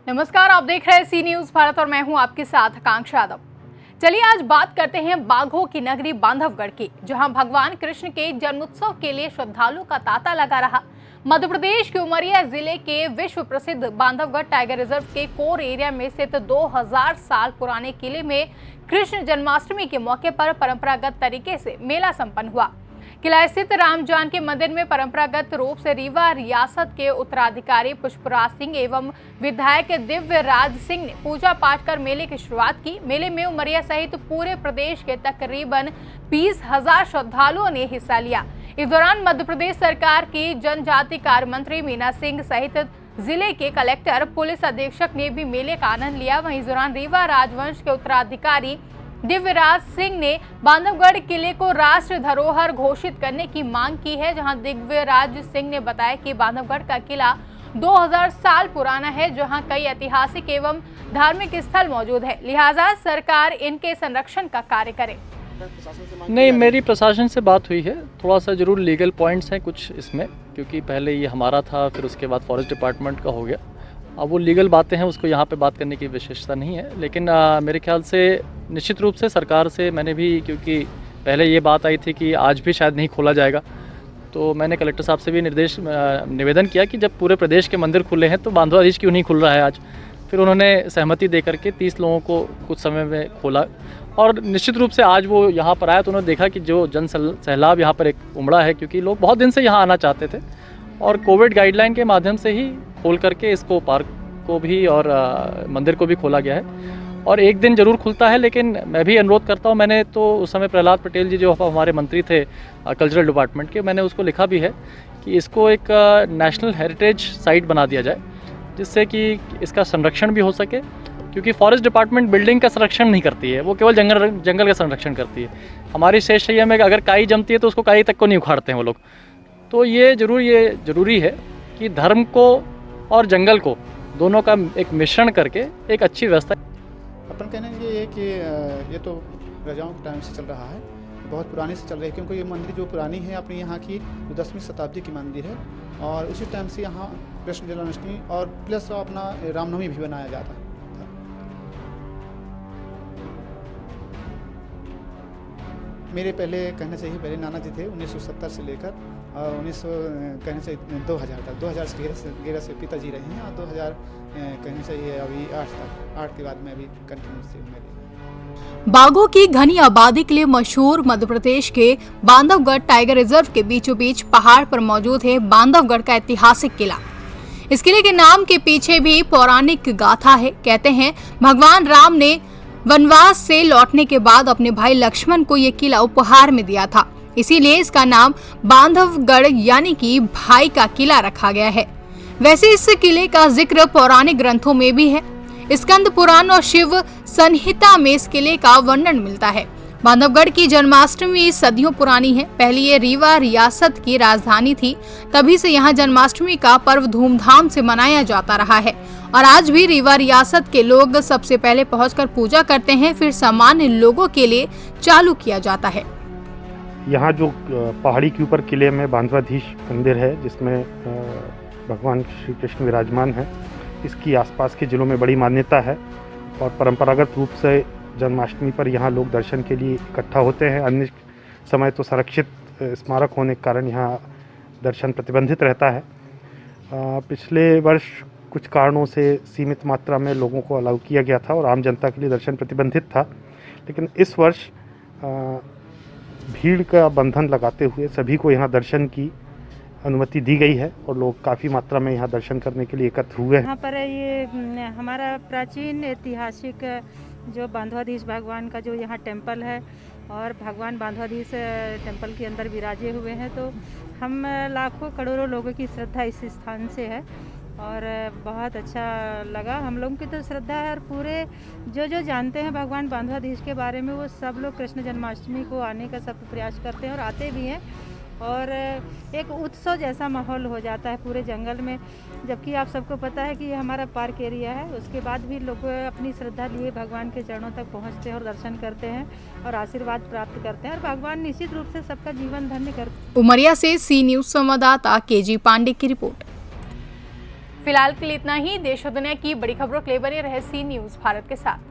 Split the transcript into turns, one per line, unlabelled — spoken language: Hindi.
नमस्कार, आप देख रहे हैं सी न्यूज भारत और मैं हूं आपके साथ आकांक्षा यादव। चलिए आज बात करते हैं बाघों की नगरी बांधवगढ़ की, जहां भगवान कृष्ण के जन्मोत्सव के लिए श्रद्धालुओं का तांता लगा रहा। मध्य प्रदेश के उमरिया जिले के विश्व प्रसिद्ध बांधवगढ़ टाइगर रिजर्व के कोर एरिया में स्थित 2000 साल पुराने किले में कृष्ण जन्माष्टमी के मौके पर परंपरागत तरीके से मेला संपन्न हुआ। किला स्थित राम जानकी मंदिर में परंपरागत रूप से रीवा रियासत के उत्तराधिकारी पुष्पराज सिंह एवं विधायक दिव्य राज सिंह ने पूजा पाठ कर मेले की शुरुआत की। मेले में उमरिया सहित पूरे प्रदेश के तकरीबन 20,000 श्रद्धालुओं ने हिस्सा लिया। इस दौरान मध्य प्रदेश सरकार की जनजाति कार्य मंत्री मीना सिंह सहित जिले के कलेक्टर, पुलिस अधीक्षक ने भी मेले का आनंद लिया। वहीं इस दौरान रीवा राजवंश के उत्तराधिकारी दिव्यराज सिंह ने बांधवगढ़ किले को राष्ट्रीय धरोहर घोषित करने की मांग की है, जहां दिव्यराज सिंह ने बताया कि बांधवगढ़ का किला 2000 साल पुराना है, जहां कई ऐतिहासिक एवं धार्मिक स्थल मौजूद है, लिहाजा सरकार इनके संरक्षण का कार्य करे।
नहीं, मेरी प्रशासन से बात हुई है। थोड़ा सा जरूर लीगल पॉइंट्स हैं कुछ इसमें, क्योंकि पहले ये हमारा था, फिर उसके बाद फॉरेस्ट डिपार्टमेंट का हो गया। अब वो लीगल बातें हैं, उसको यहाँ पे बात करने की विशेषता नहीं है। लेकिन मेरे ख्याल से निश्चित रूप से सरकार से मैंने भी, क्योंकि पहले ये बात आई थी कि आज भी शायद नहीं खोला जाएगा, तो मैंने कलेक्टर साहब से भी निवेदन किया कि जब पूरे प्रदेश के मंदिर खुले हैं तो बांधवाधीश क्यों नहीं खुल रहा है आज। फिर उन्होंने सहमति दे करके 30 लोगों को कुछ समय में खोला, और निश्चित रूप से आज वो यहाँ पर आया तो उन्होंने देखा कि जो जन सैलाब यहाँ पर एक उमड़ा है, क्योंकि लोग बहुत दिन से यहाँ आना चाहते थे, और कोविड गाइडलाइन के माध्यम से ही खोल करके इसको पार्क को भी और मंदिर को भी खोला गया है। और एक दिन ज़रूर खुलता है, लेकिन मैं भी अनुरोध करता हूँ, मैंने तो उस समय प्रहलाद पटेल जी जो हमारे मंत्री थे कल्चरल डिपार्टमेंट के, मैंने उसको लिखा भी है कि इसको एक नेशनल हेरिटेज साइट बना दिया जाए, जिससे कि इसका संरक्षण भी हो सके, क्योंकि फॉरेस्ट डिपार्टमेंट बिल्डिंग का संरक्षण नहीं करती है, वो केवल जंगल का संरक्षण करती है। हमारी शेषैया में अगर काई जमती है तो उसको काई तक को नहीं उखाड़ते हैं वो लोग। तो ये ज़रूरी है कि धर्म को और जंगल को दोनों का एक मिश्रण करके एक अच्छी व्यवस्था।
अपन कहने ये है कि ये तो राजाओं के टाइम से चल रहा है, बहुत पुराने से चल रही है, क्योंकि ये मंदिर जो पुरानी है अपनी यहाँ की 10वीं शताब्दी की मंदिर है, और उसी टाइम से यहाँ कृष्ण जन्माष्टमी और प्लस अपना रामनवमी भी बनाया जाता है। मेरे पहले नाना जी थे 1970 से लेकर और 2000 तक, 2011 से पिताजी रहे हैं, और 2000 कहना चाहिए अभी 8 के बाद में अभी कंटिन्यू।
बाघों की घनी आबादी के लिए मशहूर मध्य प्रदेश के बांधवगढ़ टाइगर रिजर्व के बीचों बीच पहाड़ पर मौजूद है बांधवगढ़ का ऐतिहासिक किला। इस किले के नाम के पीछे भी पौराणिक गाथा है। कहते हैं भगवान राम ने वनवास से लौटने के बाद अपने भाई लक्ष्मण को यह किला उपहार में दिया था, इसीलिए इसका नाम बांधवगढ़ यानी कि भाई का किला रखा गया है। वैसे इस किले का जिक्र पौराणिक ग्रंथों में भी है। स्कंद पुराण और शिव संहिता में इस किले का वर्णन मिलता है। बांधवगढ़ की जन्माष्टमी सदियों पुरानी है। पहले ये रीवा रियासत की राजधानी थी, तभी से यहाँ जन्माष्टमी का पर्व धूमधाम से मनाया जाता रहा है, और आज भी रीवा रियासत के लोग सबसे पहले पहुंचकर पूजा करते हैं, फिर सामान्य लोगों के लिए चालू किया जाता है।
यहाँ जो पहाड़ी के ऊपर किले में बांधवाधीश मंदिर है, जिसमें भगवान श्री कृष्ण विराजमान है, इसकी आसपास के जिलों में बड़ी मान्यता है, और परंपरागत रूप से जन्माष्टमी पर यहाँ लोग दर्शन के लिए इकट्ठा होते हैं। अन्य समय तो संरक्षित स्मारक होने के कारण यहाँ दर्शन प्रतिबंधित रहता है। पिछले वर्ष कुछ कारणों से सीमित मात्रा में लोगों को अलाउ किया गया था और आम जनता के लिए दर्शन प्रतिबंधित था, लेकिन इस वर्ष भीड़ का बंधन लगाते हुए सभी को यहाँ दर्शन की अनुमति दी गई है, और लोग काफ़ी मात्रा में यहाँ दर्शन करने के लिए एकत्र हुए हैं।
यहाँ पर ये हमारा प्राचीन ऐतिहासिक जो बांधवाधीश भगवान का जो यहाँ टेम्पल है, और भगवान बांधवाधीश टेम्पल के अंदर विराजे हुए हैं, तो हम लाखों करोड़ों लोगों की श्रद्धा इस स्थान से है, और बहुत अच्छा लगा। हम लोगों की तो श्रद्धा है, और पूरे जो जानते हैं भगवान बांधवाधीश के बारे में, वो सब लोग कृष्ण जन्माष्टमी को आने का सब प्रयास करते हैं और आते भी हैं। और एक उत्सव जैसा माहौल हो जाता है पूरे जंगल में। जबकि आप सबको पता है कि ये हमारा पार्क एरिया है, उसके बाद भी लोग अपनी श्रद्धा लिए भगवान के चरणों तक पहुंचते हैं और दर्शन करते हैं और आशीर्वाद प्राप्त करते हैं, और भगवान निश्चित रूप से सबका जीवन धन्य करते हैं।
उमरिया से सी न्यूज संवाददाता केजी पांडे की रिपोर्ट। फिलहाल के लिए इतना ही। देश और दुनिया की बड़ी खबरों के लिए बने रहे सी न्यूज भारत के साथ।